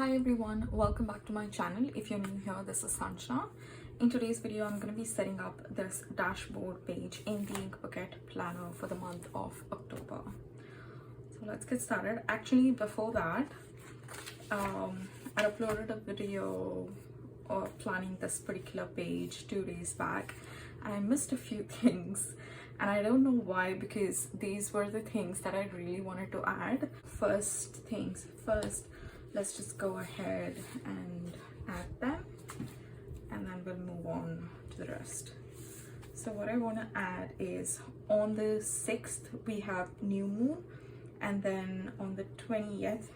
Hi everyone, welcome back to my channel. If you're new here, this is Sanjana. In today's video, I'm going to be setting up this dashboard page in the Ink Bucket planner for the month of October. So let's get started. Actually, before that, I uploaded a video planning this particular page 2 days back, and I missed a few things. And I don't know why, because these were the things that I really wanted to add. First things first, let's just go ahead and add them, and then we'll move on to the rest. So what I want to add is on the 6th we have new moon, and then on the 20th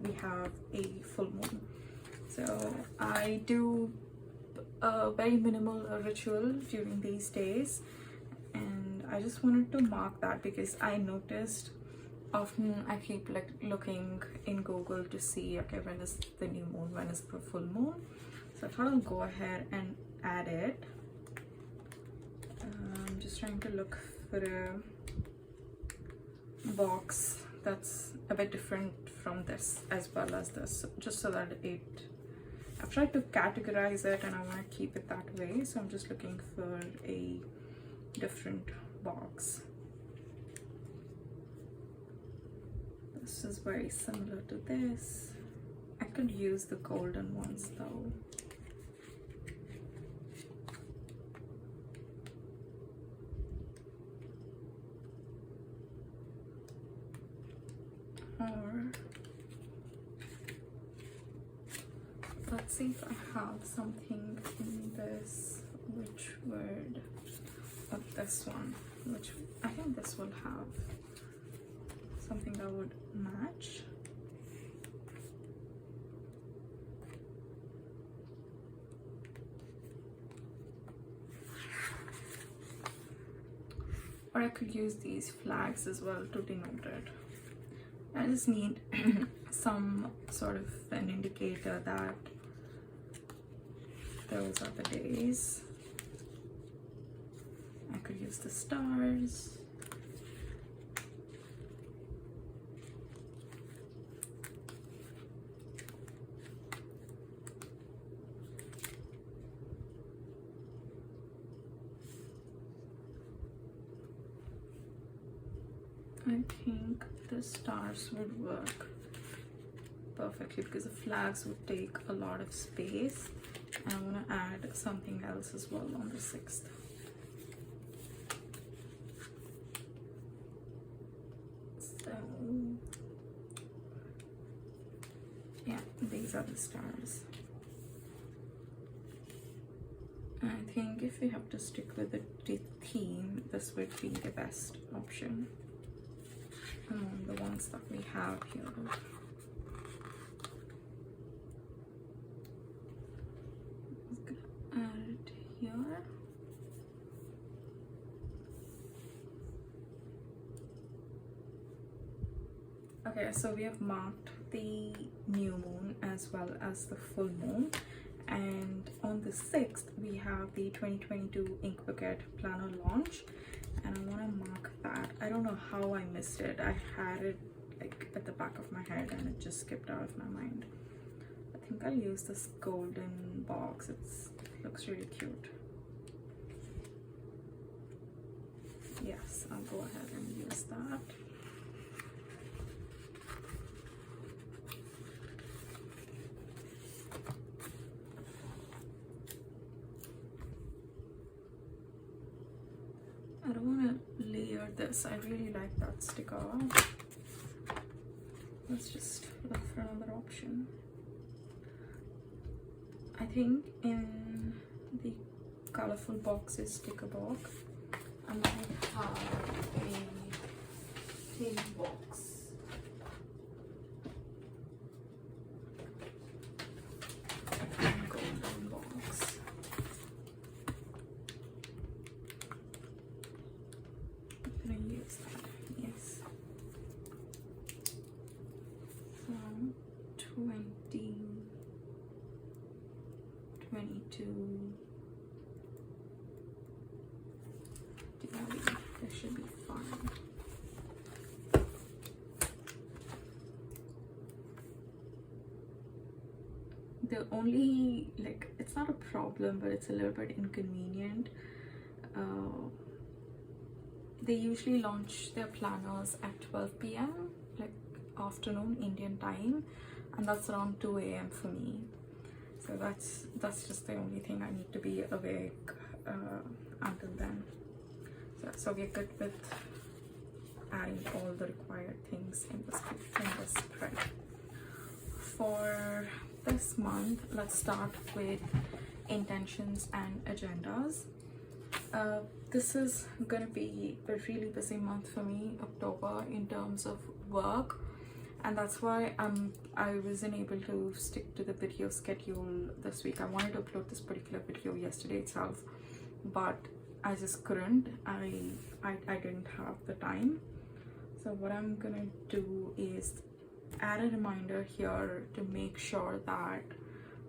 we have a full moon. So I do a very minimal ritual during these days, and I just wanted to mark that because I noticed often I keep like looking in Google to see, okay, when is the new moon, when is the full moon. So I thought I'll go ahead and add it. I'm just trying to look for a box that's a bit different from this as well as this, just so that I've tried to categorize it and I want to keep it that way. So I'm just looking for a different box. This is very similar to this. I could use the golden ones though. Or let's see if I have something in this. Which word? Of this one, which I think this will have something that would match. Or I could use these flags as well to denote it. I just need some sort of an indicator that those are the days. I could use the stars. I think the stars would work perfectly because the flags would take a lot of space, and I want to add something else as well on the 6th. So yeah, these are the stars. I think if we have to stick with the theme, this would be the best option among the ones that we have here. I'm just gonna add it here. Okay, so we have marked the new moon as well as the full moon, and on the 6th we have the 2022 Ink Bucket planner launch, and I want to mark that. I don't know how I missed it. I had it like at the back of my head and it just skipped out of my mind. I think I'll use this golden box. It looks really cute. Yes, I'll go ahead and use that. I don't want to layer this. I really like that sticker. Let's just look for another option. I think in the colorful boxes sticker box, I might have a theme box. Golden box. Use that, yes. So 20, 22. This should be fine. the only, like, it's not a problem, but it's a little bit inconvenient. They usually launch their planners at 12 p.m, like afternoon Indian time, and that's around 2 a.m for me. So that's just the only thing. I need to be awake until then. So we're good with adding all the required things in this spread. For this month, let's start with intentions and agendas. This is gonna be a really busy month for me, October, in terms of work, and that's why I wasn't able to stick to the video schedule this week. I wanted to upload this particular video yesterday itself, but I just couldn't. I didn't have the time. So what I'm gonna do is add a reminder here to make sure that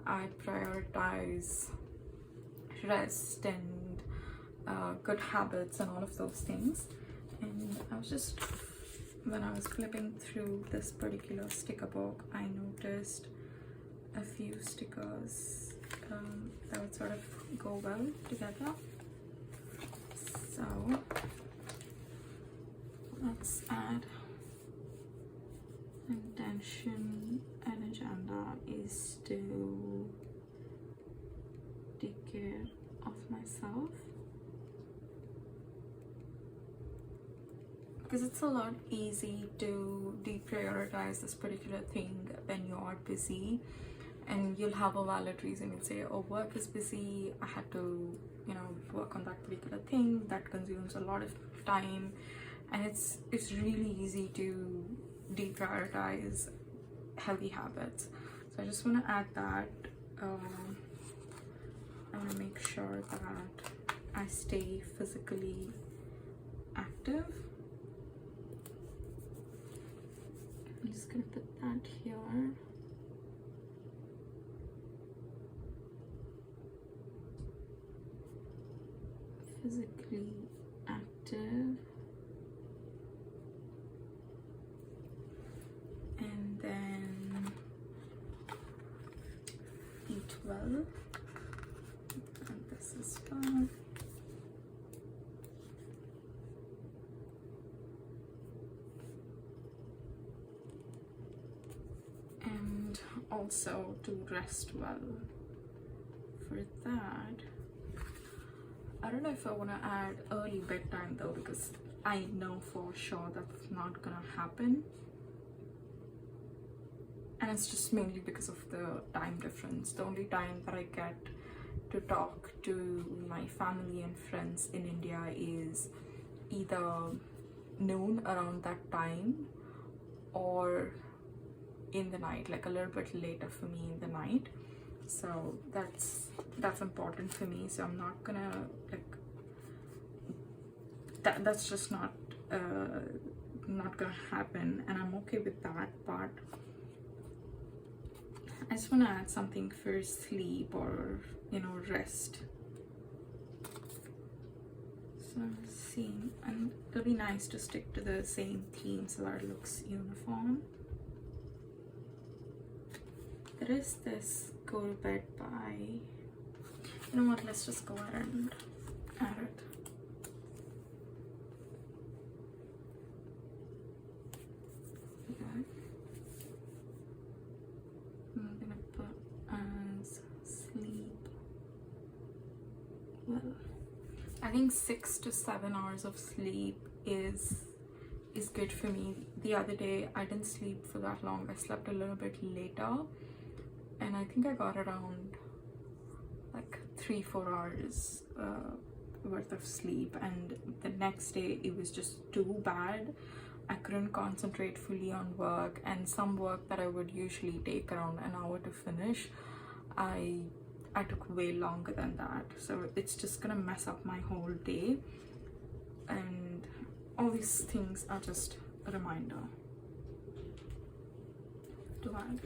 I prioritize rest and good habits and all of those things. And I was just, when I was flipping through this particular sticker book, I noticed a few stickers that would sort of go well together. So let's add intention and agenda is to take care of myself, because it's a lot easy to deprioritize this particular thing when you are busy, and you'll have a valid reason. You'll say, oh, work is busy, I had to, you know, work on that particular thing that consumes a lot of time, and it's really easy to deprioritize healthy habits. So I just want to add that. I want to make sure that I stay physically active. I'm just gonna put that here. Physically active. And then eat well. And this is fun. And also to rest well. For that, I don't know if I want to add early bedtime though, because I know for sure that's not gonna happen. And it's just mainly because of the time difference. The only time that I get to talk to my family and friends in India is either noon around that time, or in the night, like a little bit later for me in the night. So that's important for me. So I'm not gonna, like, that's just not gonna happen, and I'm okay with that. But I just want to add something for sleep, or, you know, rest. So let's see, and it'll be nice to stick to the same theme so that it looks uniform. There is this go to bed by, you know what, let's just go ahead and add it. Okay. I'm gonna put as sleep well. I think 6 to 7 hours of sleep is good for me. The other day I didn't sleep for that long. I slept a little bit later, and I think I got around like 3-4 hours worth of sleep, and the next day it was just too bad. I couldn't concentrate fully on work, and some work that I would usually take around an hour to finish, I took way longer than that. So it's just gonna mess up my whole day, and all these things are just a reminder to add.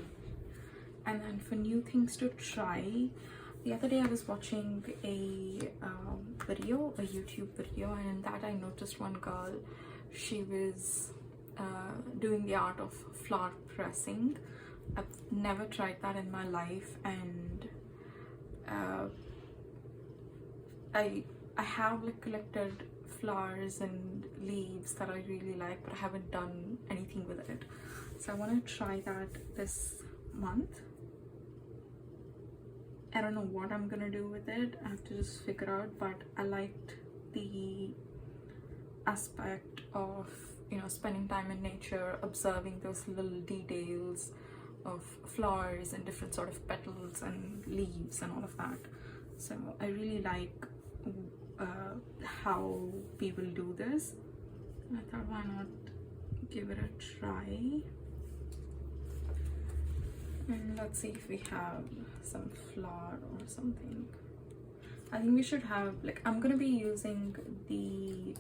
And then for new things to try, the other day I was watching a YouTube video, and in that I noticed one girl, she was doing the art of flower pressing. I've never tried that in my life, and I have like collected flowers and leaves that I really like, but I haven't done anything with it. So I want to try that this month. I don't know what I'm gonna do with it. I have to just figure out, but I liked the aspect of, you know, spending time in nature, observing those little details of flowers and different sort of petals and leaves and all of that. So I really like how people do this. I thought, why not give it a try? And let's see if we have some flower or something. I think we should have, like, I'm gonna be using the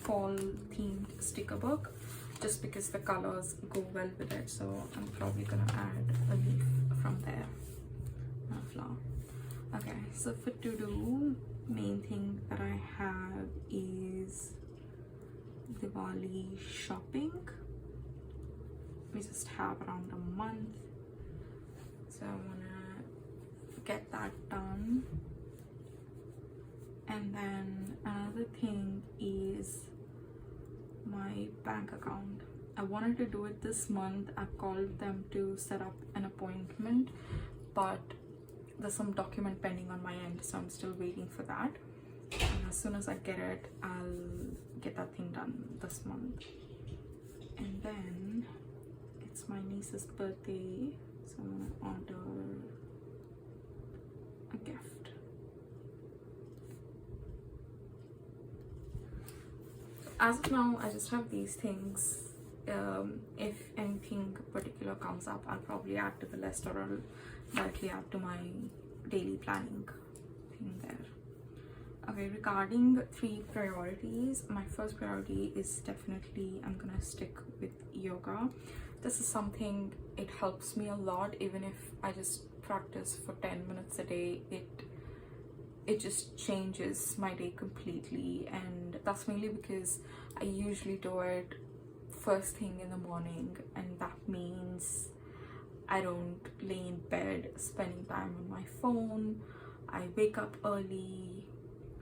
fall themed sticker book just because the colors go well with it. So I'm probably gonna add a leaf from there, a flower. Okay, so for to do, main thing that I have is Diwali shopping. We just have around a month, so I wanna get that done. And then another thing is my bank account. I wanted to do it this month. I called them to set up an appointment, but there's some document pending on my end, so I'm still waiting for that. And as soon as I get it, I'll get that thing done this month. And then it's my niece's birthday, so I'm gonna order a gift. As of now, I just have these things. If anything particular comes up, I'll probably add to the list, or I'll directly add to my daily planning thing there. Okay, regarding 3 priorities, my first priority is definitely I'm gonna stick with yoga. This is something, it helps me a lot. Even if I just practice for 10 minutes a day, it just changes my day completely. And that's mainly because I usually do it first thing in the morning, and that means I don't lay in bed spending time on my phone. I wake up early,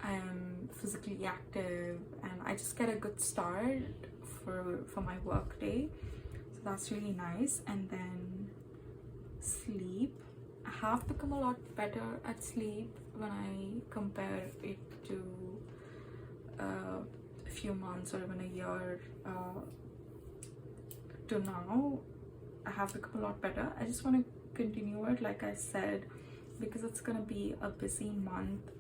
I'm physically active, and I just get a good start for my work day. So that's really nice. And then sleep. I have become a lot better at sleep when I compare it to a few months or even a year to now. I have become a lot better. I just want to continue it, like I said, because it's gonna be a busy month.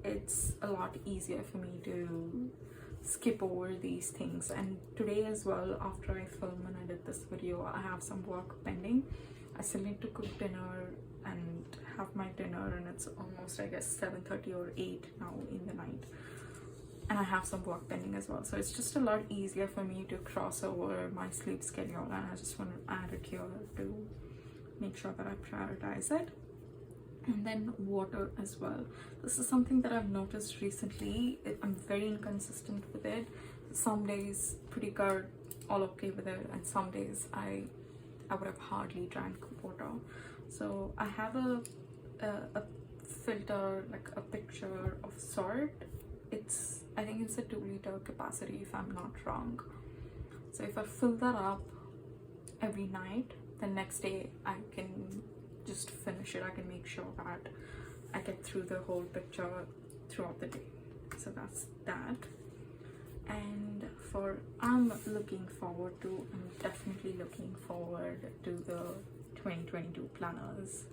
It's a lot easier for me to skip over these things. And today as well, after I film and edit this video, I have some work pending. I still need to cook dinner and have my dinner, and it's almost, I guess, 7:30 or 8 now in the night, and I have some work pending as well. So it's just a lot easier for me to cross over my sleep schedule, and I just want to add it here to make sure that I prioritize it. And then water as well. This is something that I've noticed recently. I'm very inconsistent with it. Some days pretty good, all okay with it, and some days I would have hardly drank water. So I have a filter, like a pitcher of sort. I think it's a 2-liter capacity if I'm not wrong. So if I fill that up every night, the next day I can just finish it. I can make sure that I get through the whole picture throughout the day. So that's that. And I'm definitely looking forward to the 2022 planners.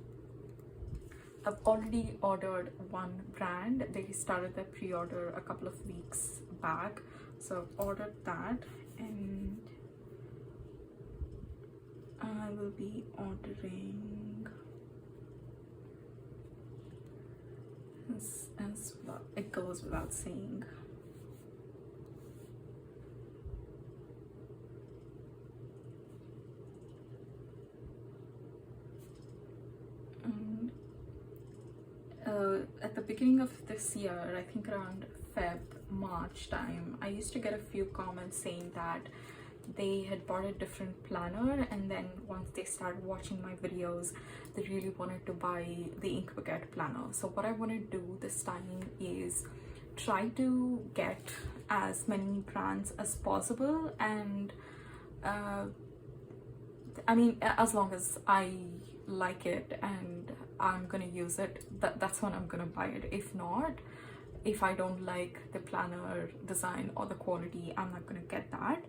I've already ordered one brand. They started their pre-order a couple of weeks back, so I've ordered that, and I will be ordering as well. It goes without saying. At the beginning of this year, I think around March time, I used to get a few comments saying that they had bought a different planner, and then once they started watching my videos, they really wanted to buy the ink bucket planner. So what I want to do this time is try to get as many brands as possible, and I mean, as long as I like it and I'm gonna use it, that's when I'm gonna buy it. If not, if I don't like the planner design or the quality, I'm not gonna get that.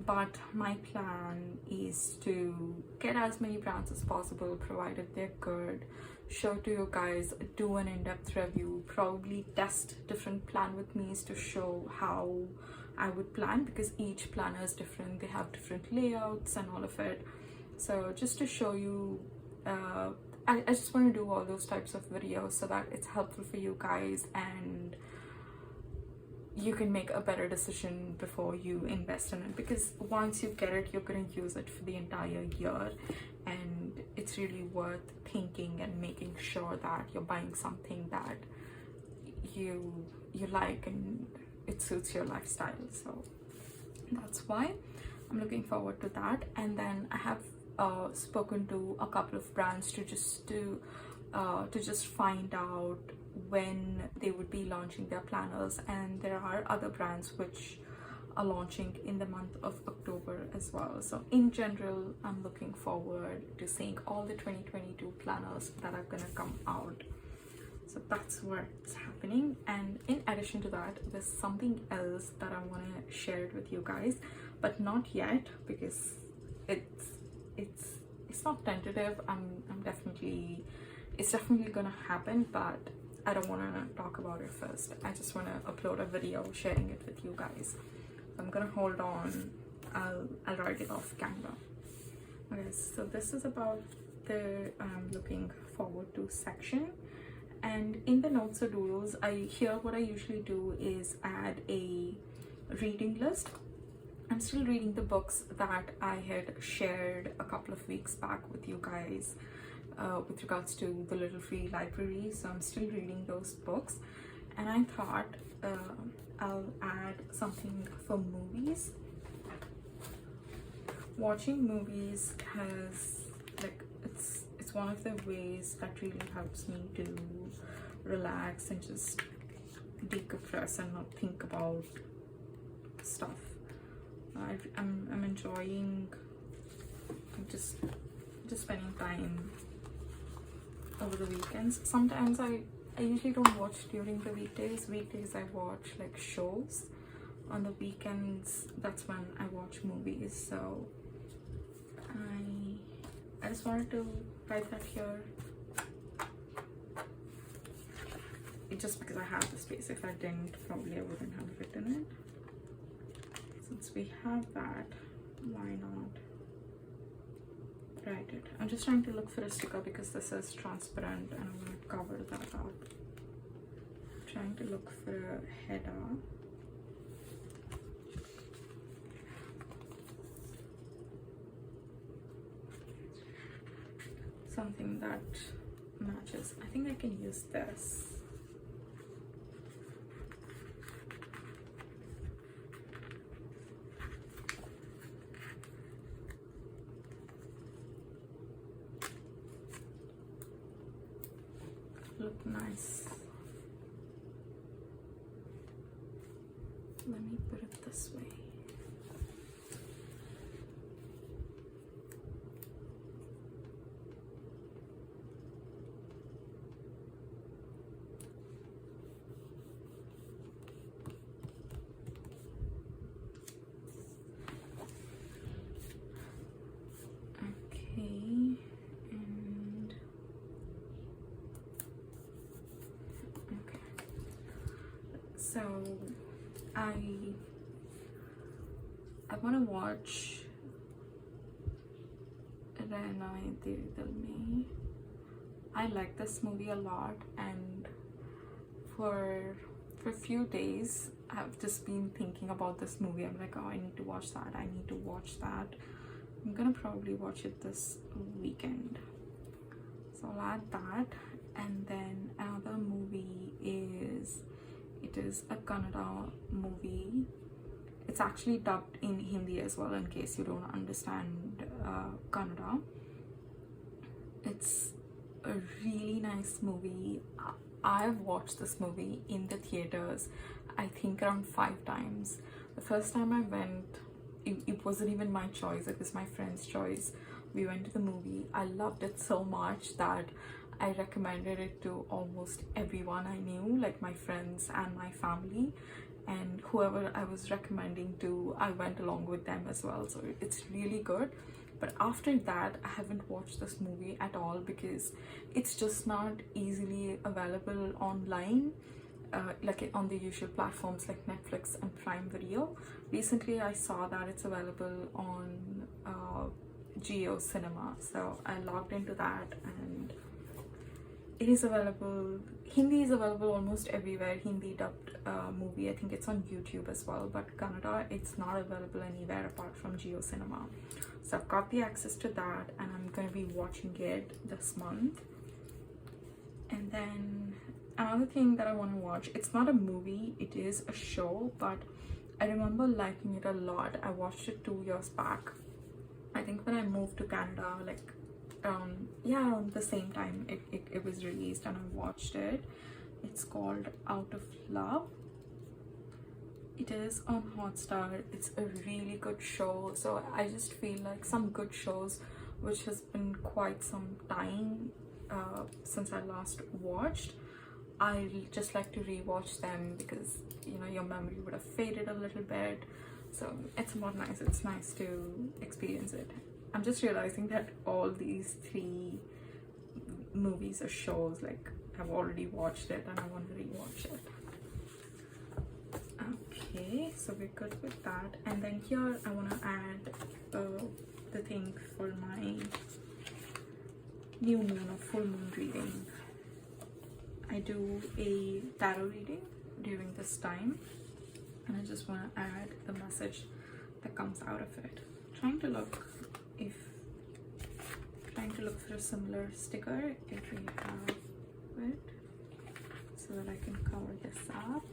But my plan is to get as many brands as possible, provided they're good, show to you guys, do an in-depth review, probably test different plan with me to show how I would plan, because each planner is different, they have different layouts and all of it. So just to show you, I just want to do all those types of videos so that it's helpful for you guys and you can make a better decision before you invest in it, because once you get it, you're going to use it for the entire year, and it's really worth thinking and making sure that you're buying something that you like and it suits your lifestyle. So that's why I'm looking forward to that. And then I have spoken to a couple of brands to just find out when they would be launching their planners, and there are other brands which are launching in the month of October as well. So in general, I'm looking forward to seeing all the 2022 planners that are gonna come out. So that's what's happening. And in addition to that, there's something else that I want to share it with you guys, but not yet, because it's not tentative. It's definitely gonna happen, but I don't want to talk about it first. I just want to upload a video sharing it with you guys. So I'm gonna hold on. I'll write it off camera. Okay, so this is about the looking forward to section. And in the notes or doodles, what I usually do is add a reading list. I'm still reading the books that I had shared a couple of weeks back with you guys with regards to the Little Free Library. So I'm still reading those books, and I thought I'll add something for movies. Watching movies has, like, it's one of the ways that really helps me to relax and just decompress and not think about stuff. I'm enjoying just spending time over the weekends. Sometimes I usually don't watch during the weekdays. Weekdays I watch like shows. On the weekends, that's when I watch movies. So I just wanted to write that here. Just because I have the space. If I didn't, probably I wouldn't have written it. Since we have that, why not write it? I'm just trying to look for a sticker because this is transparent and I'm going to cover that up. I'm trying to look for a header. Something that matches. I think I can use this. Look nice. Let me put it this way. So I want to watch Rehna Dil Mein. I like this movie a lot, and for a few days I've just been thinking about this movie. I'm like, oh, I need to watch that. I need to watch that. I'm gonna probably watch it this weekend. So I'll add that. And then another movie is, it is a Kannada movie. It's actually dubbed in Hindi as well, in case you don't understand Kannada. It's a really nice movie. I've watched this movie in the theaters, I think around 5 times. The first time I went, it wasn't even my choice, it was my friend's choice. We went to the movie. I loved it so much that I recommended it to almost everyone I knew, like my friends and my family, and whoever I was recommending to, I went along with them as well. So it's really good. But after that, I haven't watched this movie at all because it's just not easily available online, like on the usual platforms like Netflix and Prime Video. Recently, I saw that it's available on Geo Cinema, so I logged into that, and it is available. Hindi is available almost everywhere. Hindi dubbed movie, I think it's on YouTube as well, but Kannada, it's not available anywhere apart from Geo Cinema. So I've got the access to that, and I'm going to be watching it this month. And then another thing that I want to watch, it's not a movie, it is a show, but I remember liking it a lot. I watched it 2 years back, I think when I moved to Canada, like around the same time it was released, and I watched it. It's called Out of Love. It is on Hotstar. It's a really good show. So I just feel like some good shows, which has been quite some time since I last watched, I just like to rewatch them because, you know, your memory would have faded a little bit. So it's more nice. It's nice to experience it. I'm just realizing that all these 3 movies or shows, like, I've already watched it and I want to rewatch it. Okay, so we're good with that. And then here I want to add the thing for my new moon or full moon reading. I do a tarot reading during this time, and I just want to add the message that comes out of it. Trying to look for a similar sticker if we have it, so that I can cover this up.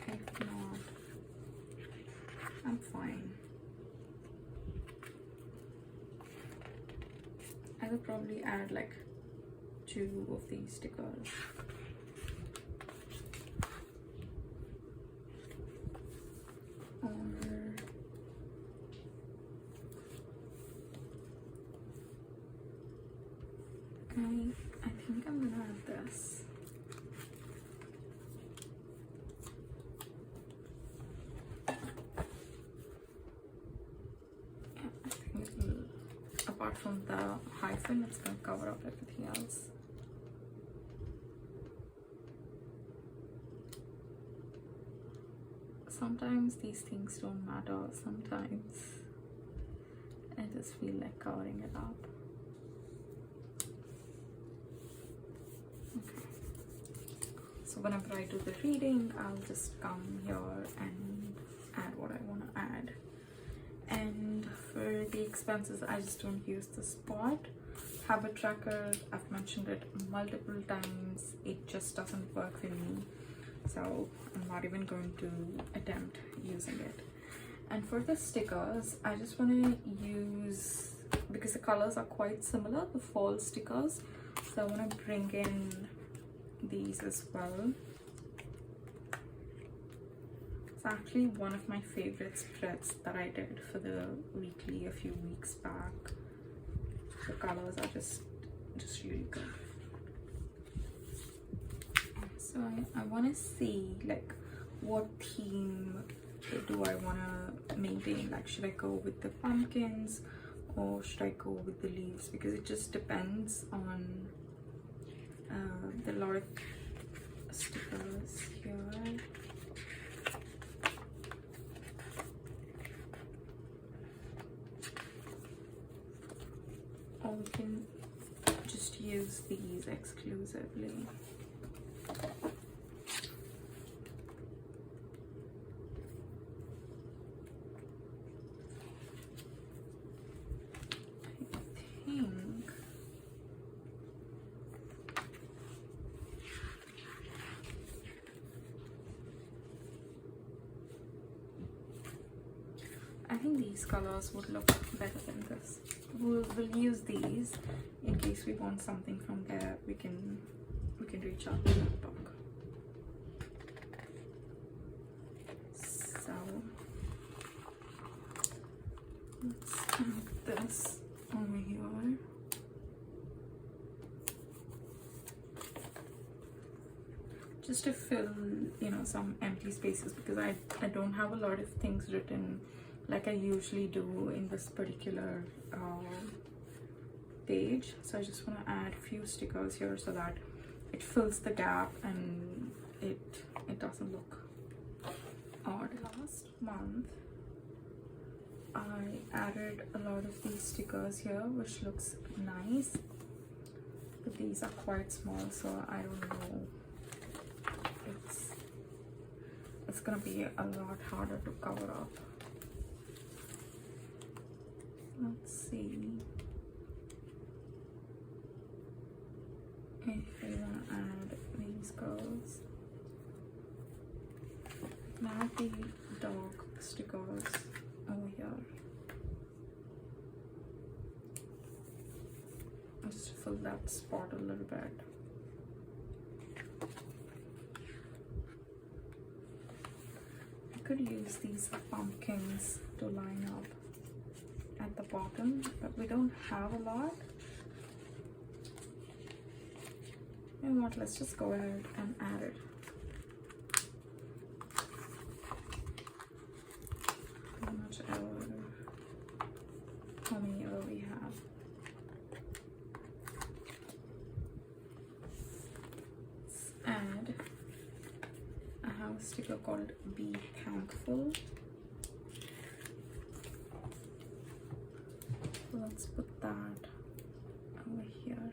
If not, I'm fine. I would probably add like 2 of these stickers. I think I'm gonna add this. Yeah, I think it'll, apart from the hyphen, it's gonna cover up everything else. Sometimes these things don't matter. Sometimes I just feel like covering it up. So whenever I do the reading, I'll just come here and add what I want to add. And for the expenses, I just don't use the spot habit tracker. I've mentioned it multiple times. It just doesn't work for me. So I'm not even going to attempt using it. And for the stickers, I just want to use, because the colors are quite similar, the fall stickers. So I want to bring in these as well. It's actually one of my favorite spreads that I did for the weekly a few weeks back. The colors are just really good. So I want to see like what theme do I want to maintain. Like, should I go with the pumpkins or should I go with the leaves? Because it just depends on the lot of stickers here. Or we can just use these exclusively. think these colors would look better than this. We'll use these in case we want something from there. We can reach out to that book. So let's add this over here. Just to fill, you know, some empty spaces, because I don't have a lot of things written like I usually do in this particular page. So I just want to add a few stickers here so that it fills the gap and it doesn't look odd. Last month I added a lot of these stickers here, which looks nice, but these are quite small, so I don't know. It's gonna be a lot harder to cover up. Let's see if we want to add these girls. Add the dog stickers over here. Just fill that spot a little bit. Could use these pumpkins to line up at the bottom, but we don't have a lot. You know what, let's just go ahead and add it. How many ever we have. Let's add, I have a sticker called Be Thankful. So let's put that over here.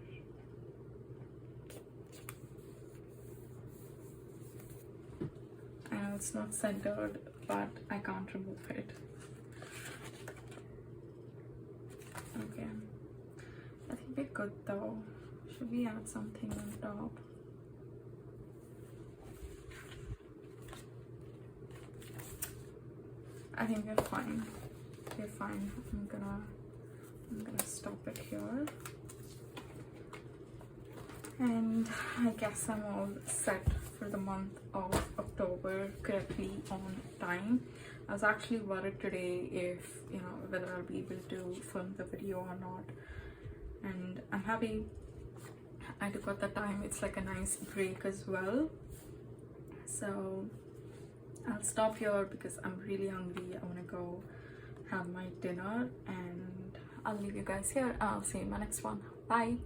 I know it's not centered, but I can't remove it. Okay, I think we're good though. Should we add something on top? I think we're fine. We're fine. I'm gonna stop it here. And I guess I'm all set for the month of October, correctly on time. I was actually worried today if, you know, whether I'll be able to film the video or not. And I'm happy I took out the time. It's like a nice break as well. So I'll stop here because I'm really hungry. I want to go have my dinner, and I'll leave you guys here. I'll see you in my next one. Bye.